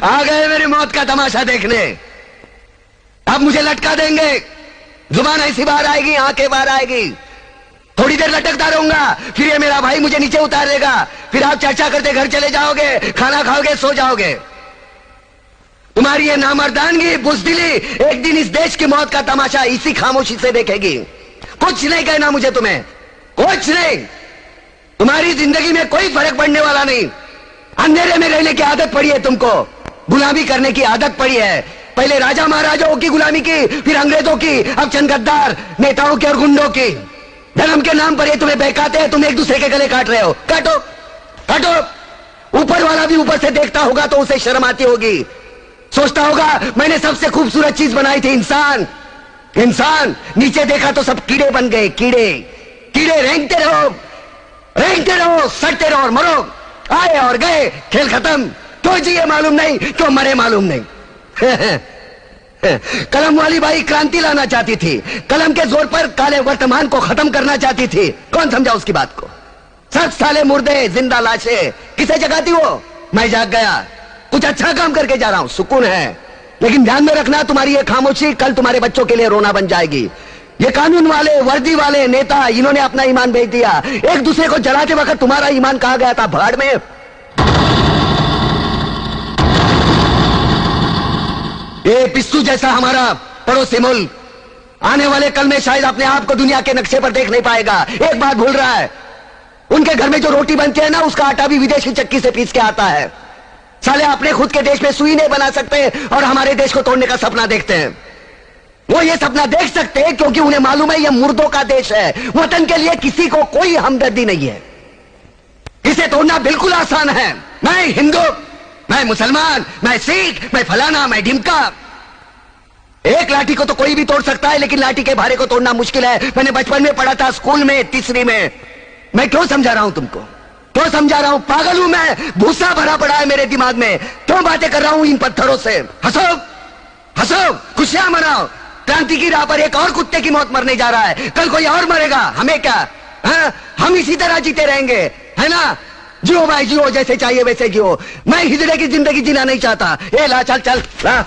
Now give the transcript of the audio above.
आ गए मेरी मौत का तमाशा देखने। अब मुझे लटका देंगे, जुबान ऐसी बाहर आएगी, आंखें बाहर आएगी, थोड़ी देर लटकता रहूंगा, फिर ये मेरा भाई मुझे नीचे उतार देगा, फिर आप चर्चा करते घर चले जाओगे, खाना खाओगे, सो जाओगे। तुम्हारी ये नामर्दानगी, बुज़दिली एक दिन इस देश की मौत का तमाशा इसी खामोशी से देखेगी। कुछ नहीं कहना मुझे, तुम्हें कुछ नहीं। तुम्हारी जिंदगी में कोई फर्क पड़ने वाला नहीं। अंधेरे में रहने की आदत पड़ी है तुमको, गुलामी करने की आदत पड़ी है। पहले राजा महाराजाओं की गुलामी की, फिर अंग्रेजों की, अब चंद गद्दार नेताओं की और गुंडों की। धर्म के नाम पर ये तुम्हें बहकाते हैं, तुम एक दूसरे के गले काट रहे हो। काटो काटो। ऊपर वाला भी ऊपर से देखता होगा तो उसे शर्म आती होगी, सोचता होगा मैंने सबसे खूबसूरत चीज बनाई थी, इंसान। इंसान नीचे देखा तो सब कीड़े बन गए, कीड़े कीड़े। रेंगते रहो, सड़ते रहो और मरो। आए और गए, खेल खत्म। क्यों जिए मालूम नहीं, क्यों मरे मालूम नहीं। कलम वाली बाई क्रांति लाना चाहती थी, कलम के जोर पर काले वर्तमान को खत्म करना चाहती थी। कौन समझा उसकी बात को? सब साले मुर्दे, जिंदा लाशें। किसे जगाती वो? मैं जाग गया, कुछ अच्छा काम करके जा रहा हूं, सुकून है। लेकिन ध्यान में रखना, तुम्हारी ये खामोशी कल तुम्हारे बच्चों के लिए रोना बन जाएगी। ये कानून वाले, वर्दी वाले नेता, इन्होंने अपना ईमान बेच दिया। एक दूसरे को जलाते वक्त तुम्हारा ईमान कहां गया था? भाड़ में। ये पिस्सू जैसा हमारा पड़ोसी मुल्क आने वाले कल में शायद अपने आप को दुनिया के नक्शे पर देख नहीं पाएगा। एक बात भूल रहा है, उनके घर में जो रोटी बनती है ना, उसका आटा भी विदेशी चक्की से पीस के आता है। साले अपने खुद के देश में सुई नहीं बना सकते और हमारे देश को तोड़ने का सपना देखते हैं। वो ये सपना देख सकते हैं क्योंकि उन्हें मालूम है ये मुर्दों का देश है। वतन के लिए किसी को कोई हमदर्दी नहीं है। इसे तोड़ना बिल्कुल आसान है। मैं हिंदू, मैं मुसलमान, मैं सिख, मैं फलाना, मैं ढिमका। एक लाठी को तो कोई भी तोड़ सकता है, लेकिन लाठी के भारे को तोड़ना मुश्किल है। मैंने बचपन में पढ़ा था, स्कूल में, तीसरी में। मैं क्यों समझा रहा हूं तुमको? क्यों समझा रहा हूं? पागल हूं मैं? भूसा भरा पड़ा है मेरे दिमाग में। क्यों बातें कर रहा हूं इन पत्थरों से? हंसो हंसो, खुशियां मनाओ। क्रांति की राह पर एक और कुत्ते की मौत मरने जा रहा है, कल कोई और मरेगा। हमें क्या? हाँ? हम इसी तरह जीते रहेंगे, है ना? जियो भाई जियो, जैसे चाहिए वैसे जियो। मैं हिजड़े की जिंदगी जीना नहीं चाहता। ए ला, चल चल ला।